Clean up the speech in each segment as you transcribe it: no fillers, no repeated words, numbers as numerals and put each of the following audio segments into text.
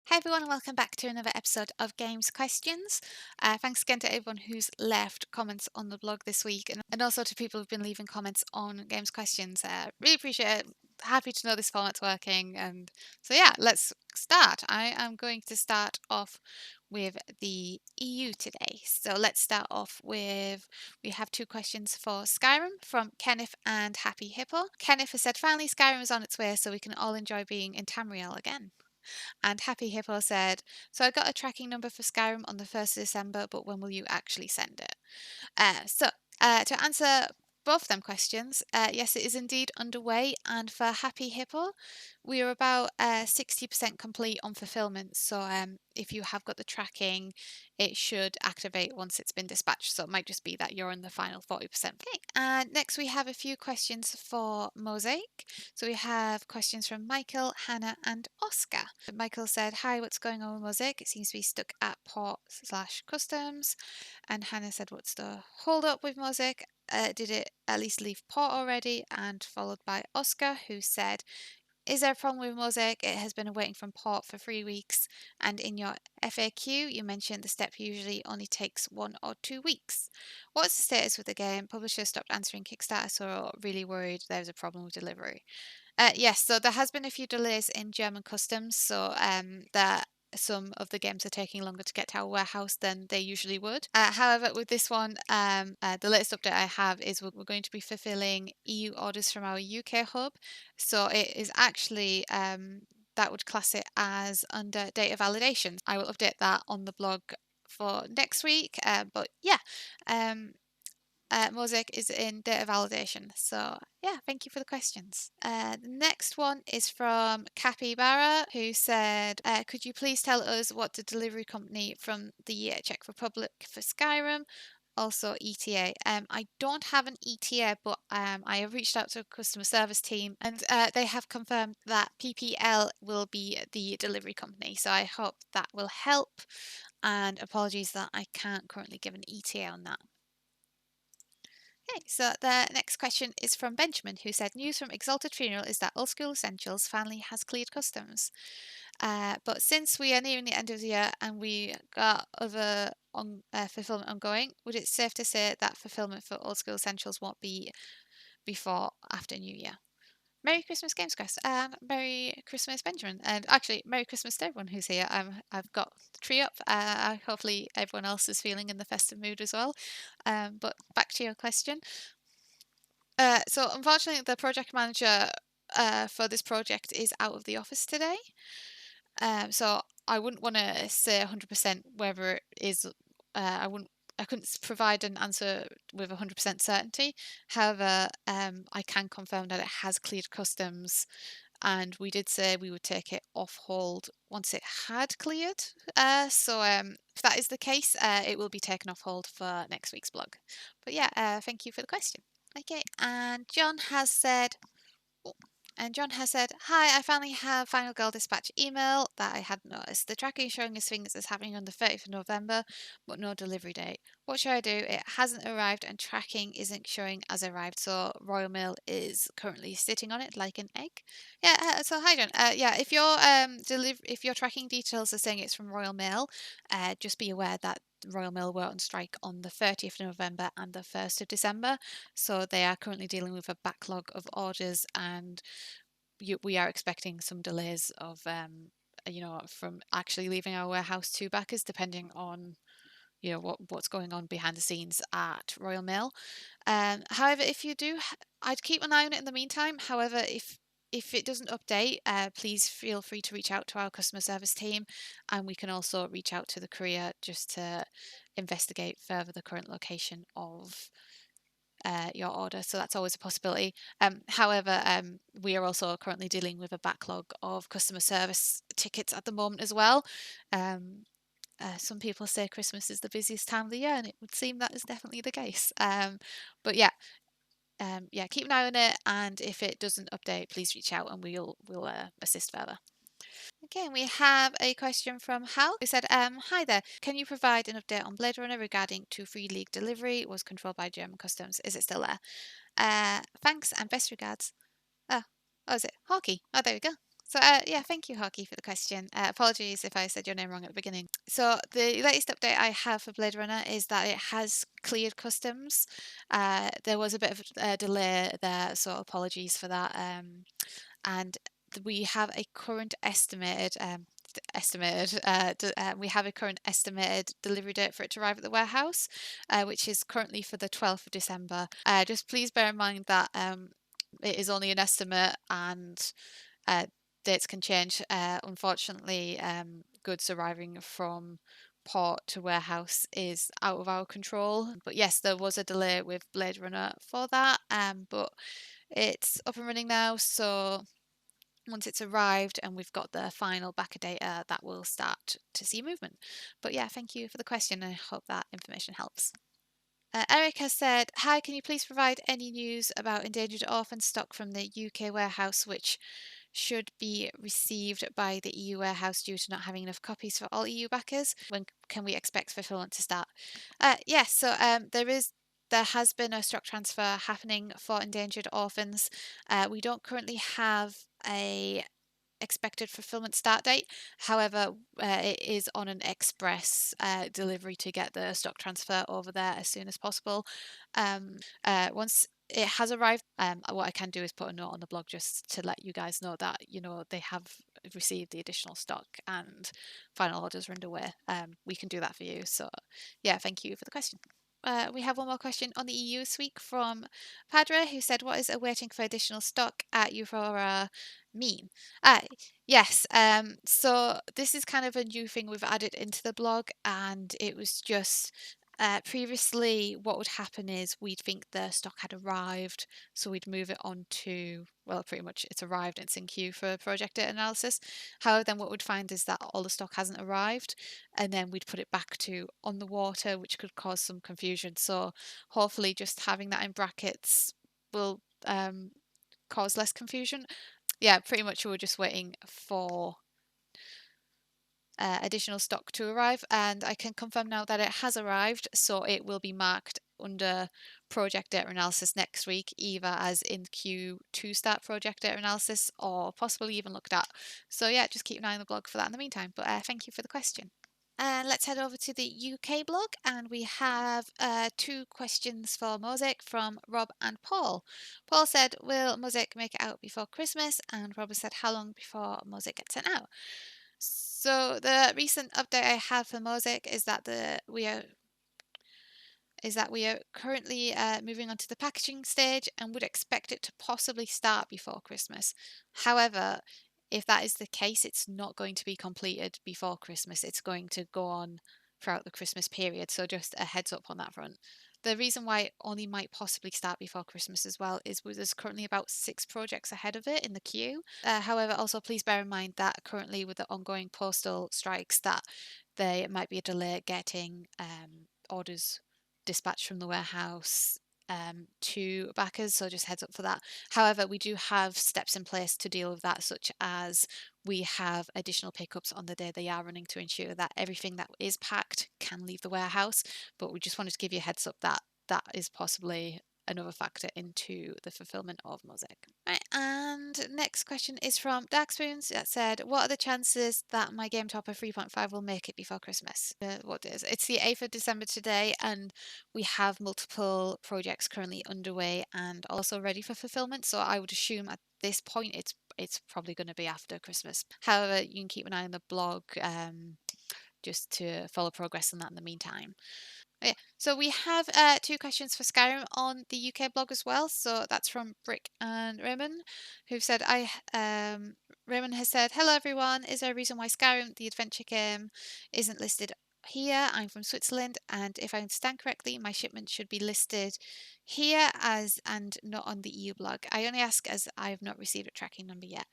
Hey everyone, and welcome back to another episode of Games Questions. Thanks again to everyone who's left comments on the blog this week, and also to people who've been leaving comments on Games Questions. Really appreciate it. Happy to know this format's working. And so, yeah, let's start. I am going to start off with the EU today. So, let's start off with we have two questions for Skyrim from Kenneth and Happy Hippo. Kenneth has said, finally, Skyrim is on its way, so we can all enjoy being in Tamriel again. And Happy Hippo said, so I got a tracking number for Skyrim on the 1st of December, but when will you actually send it? To answer both of them questions, yes, it is indeed underway. And for Happy Hippo, we are about 60% complete on fulfillment. So if you have got the tracking, it should activate once it's been dispatched. So it might just be that you're in the final 40%. Okay. And next we have a few questions for Mosaic. So we have questions from Michael, Hannah, and Oscar. Michael said, hi, what's going on with Mosaic? It seems to be stuck at port/customs. And Hannah said, what's the hold up with Mosaic? Did it at least leave port already? And followed by Oscar, who said, is there a problem with Mosaic? It has been awaiting from port for 3 weeks. And in your FAQ, you mentioned the step usually only takes 1 or 2 weeks. What's the status with the game? Publishers stopped answering Kickstarter, so really worried there's a problem with delivery. Yes, so there has been a few delays in German customs, so that some of the games are taking longer to get to our warehouse than they usually would. However, with this one, the latest update I have is we're going to be fulfilling EU orders from our UK hub. So it is actually that would class it as under data validation. I will update that on the blog for next week. But yeah, Mosaic is in data validation. So yeah, thank you for the questions. The next one is from Capybara, who said, could you please tell us what the delivery company from the Czech Republic for Skyrim? Also ETA. I don't have an ETA, but I have reached out to a customer service team and they have confirmed that PPL will be the delivery company. So I hope that will help. And apologies that I can't currently give an ETA on that. Okay, so the next question is from Benjamin, who said, news from Exalted Funeral is that Old School Essentials finally has cleared customs. But since we are nearing the end of the year and we got other fulfillment ongoing, would it safe to say that fulfillment for Old School Essentials won't be before after New Year? Merry Christmas, GamesQuest. Merry Christmas, Benjamin. And actually, Merry Christmas to everyone who's here. I've got the tree up. Hopefully, everyone else is feeling in the festive mood as well. But back to your question. So unfortunately, the project manager for this project is out of the office today. So I wouldn't want to say 100% whether it is. I couldn't provide an answer with 100% certainty. However, I can confirm that it has cleared customs, and we did say we would take it off hold once it had cleared. So if that is the case, it will be taken off hold for next week's blog. But yeah, thank you for the question. Okay, and John has said, hi, I finally have Final Girl Dispatch email that I hadn't noticed. The tracking is showing us things as happening on the 30th of November, but no delivery date. What should I do? It hasn't arrived and tracking isn't showing as arrived, so Royal Mail is currently sitting on it like an egg. Yeah, so hi John. Yeah, if your tracking details are saying it's from Royal Mail, just be aware that Royal Mail were on strike on the 30th of November and the 1st of December, so they are currently dealing with a backlog of orders, and we are expecting some delays of from actually leaving our warehouse to backers, depending on what's going on behind the scenes at Royal Mail. However, if you do, I'd keep an eye on it in the meantime. However, if it doesn't update, please feel free to reach out to our customer service team, and we can also reach out to the courier just to investigate further the current location of your order. So that's always a possibility. However, we are also currently dealing with a backlog of customer service tickets at the moment as well. Some people say Christmas is the busiest time of the year, and it would seem that is definitely the case. But yeah, keep an eye on it, and if it doesn't update, please reach out and we'll assist further. Okay, we have a question from Hal, who said, hi there, can you provide an update on Blade Runner regarding to Free League delivery was controlled by German customs? Is it still there? Thanks and best regards. Oh, is it? Hockey. Oh, there we go. So yeah, thank you, Hockey, for the question. Apologies if I said your name wrong at the beginning. So the latest update I have for Blade Runner is that it has cleared customs. There was a bit of a delay there, so apologies for that. And we have a current we have a current estimated delivery date for it to arrive at the warehouse, which is currently for the 12th of December. Just please bear in mind that it is only an estimate and uh, dates can change. Unfortunately, goods arriving from port to warehouse is out of our control. But yes, there was a delay with Blade Runner for that, but it's up and running now. So once it's arrived and we've got the final backer data, that will start to see movement. But yeah, thank you for the question. I hope that information helps. Eric has said, hi, can you please provide any news about endangered orphan stock from the UK warehouse, which should be received by the EU warehouse due to not having enough copies for all EU backers? When can we expect fulfillment to start? Yes, so there has been a stock transfer happening for endangered orphans. We don't currently have a expected fulfillment start date. However, it is on an express delivery to get the stock transfer over there as soon as possible. Once it has arrived, what I can do is put a note on the blog just to let you guys know that they have received the additional stock and final orders are underway. We can do that for you. So, yeah, thank you for the question. We have one more question on the EU this week from Padre, who said, what is awaiting for additional stock at Aurora mean? Uh, yes, so this is kind of a new thing we've added into the blog, and it was just previously what would happen is we'd think the stock had arrived, so we'd move it on to, well, pretty much it's arrived, it's in queue for project data analysis. However, then what we'd find is that all the stock hasn't arrived, and then we'd put it back to on the water, which could cause some confusion. So hopefully just having that in brackets will cause less confusion. Yeah, pretty much we were just waiting for additional stock to arrive, and I can confirm now that it has arrived, so it will be marked under project data analysis next week, either as in queue to start project data analysis or possibly even looked at. So yeah, just keep an eye on the blog for that in the meantime, but thank you for the question. And let's head over to the UK blog, and we have two questions for Mosaic from Rob and Paul. Paul said, will Mosaic make it out before Christmas? And Rob said, how long before Mosaic gets sent out? So the recent update I have for Mosaic is that we are currently moving on to the packaging stage and would expect it to possibly start before Christmas. However, if that is the case, it's not going to be completed before Christmas. It's going to go on throughout the Christmas period. So just a heads up on that front. The reason why it only might possibly start before Christmas as well is there's currently about 6 projects ahead of it in the queue. However, also please bear in mind that currently with the ongoing postal strikes that there might be a delay getting orders dispatched from the warehouse to backers, so just heads up for that. However, we do have steps in place to deal with that, such as we have additional pickups on the day they are running to ensure that everything that is packed can leave the warehouse. But we just wanted to give you a heads up that that is possibly another factor into the fulfillment of Mosaic. Right, and next question is from Darkspoons that said, what are the chances that my Game Topper 3.5 will make it before Christmas? What is it? It's the 8th of December today, and we have multiple projects currently underway and also ready for fulfillment. So I would assume at this point it's probably going to be after Christmas. However, you can keep an eye on the blog just to follow progress on that in the meantime. Yeah, so we have 2 questions for Skyrim on the UK blog as well. So that's from Brick and Raymond, who've said, Raymond has said, hello everyone, is there a reason why Skyrim, the adventure game, isn't listed here? I'm from Switzerland, and if I understand correctly, my shipment should be listed here and not on the EU blog. I only ask as I have not received a tracking number yet.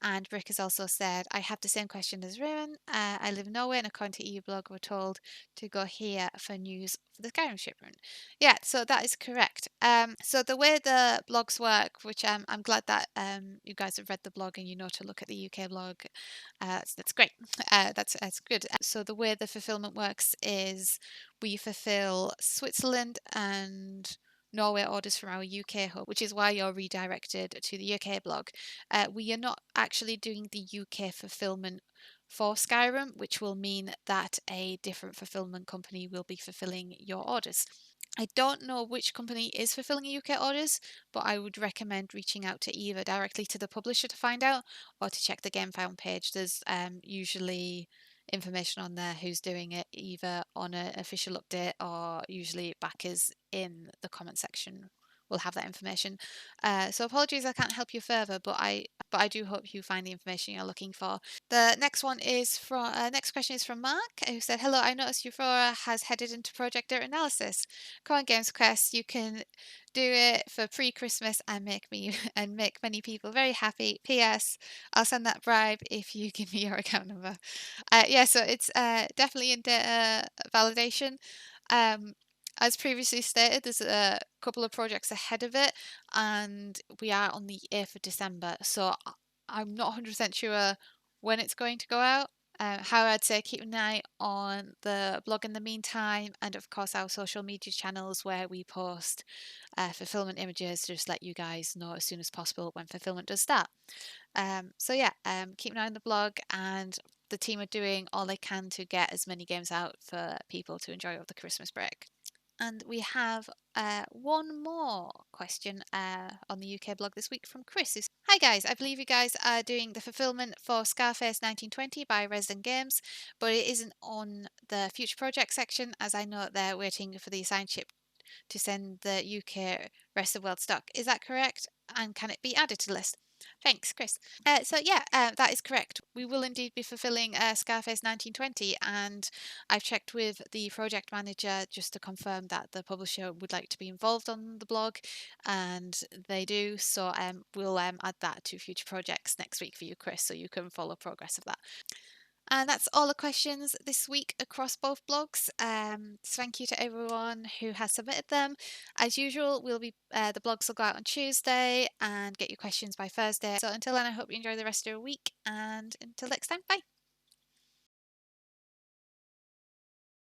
And Brick has also said, I have the same question as Raymond. I live in Norway, and according to EU blog, we're told to go here for news for the Skyrim shipment. Yeah, so that is correct. So the way the blogs work, which I'm glad that you guys have read the blog and you know to look at the UK blog, that's great. That's good. So the way the fulfillment works is we fulfill Switzerland and Norway orders from our UK hub, which is why you're redirected to the UK blog. We are not actually doing the UK fulfillment for Skyrim, which will mean that a different fulfillment company will be fulfilling your orders. I don't know which company is fulfilling UK orders, but I would recommend reaching out to either directly to the publisher to find out or to check the GameFound page. There's usually information on there who's doing it, either on an official update or usually backers in the comment section will have that information. So apologies I can't help you further, but I do hope you find the information you're looking for. The next one is from next question is from Mark, who said, "Hello, I noticed Euphoria has headed into project data analysis. Come on, GamesQuest, you can do it for pre-Christmas and make me and make many people very happy. P.S. I'll send that bribe if you give me your account number." Yeah, so it's definitely in data validation. Um, as previously stated, there's a couple of projects ahead of it, and we are on the 8th of December. So I'm not 100% sure when it's going to go out. However, I'd say keep an eye on the blog in the meantime, and of course our social media channels where we post fulfillment images to just let you guys know as soon as possible when fulfillment does start. So yeah, keep an eye on the blog, and the team are doing all they can to get as many games out for people to enjoy over the Christmas break. And we have one more question on the UK blog this week from Chris. Hi guys, I believe you guys are doing the fulfillment for Scarface 1920 by Resident Games, but it isn't on the future project section as I know they're waiting for the assigned ship to send the UK rest of world stock. Is that correct? And can it be added to the list? Thanks, Chris. So yeah, that is correct. We will indeed be fulfilling Scarface 1920, and I've checked with the project manager just to confirm that the publisher would like to be involved on the blog, and they do. So we'll add that to future projects next week for you, Chris, so you can follow progress of that. And that's all the questions this week across both blogs. Thank you to everyone who has submitted them. As usual, the blogs will go out on Tuesday and get your questions by Thursday. So until then, I hope you enjoy the rest of your week. And until next time, bye.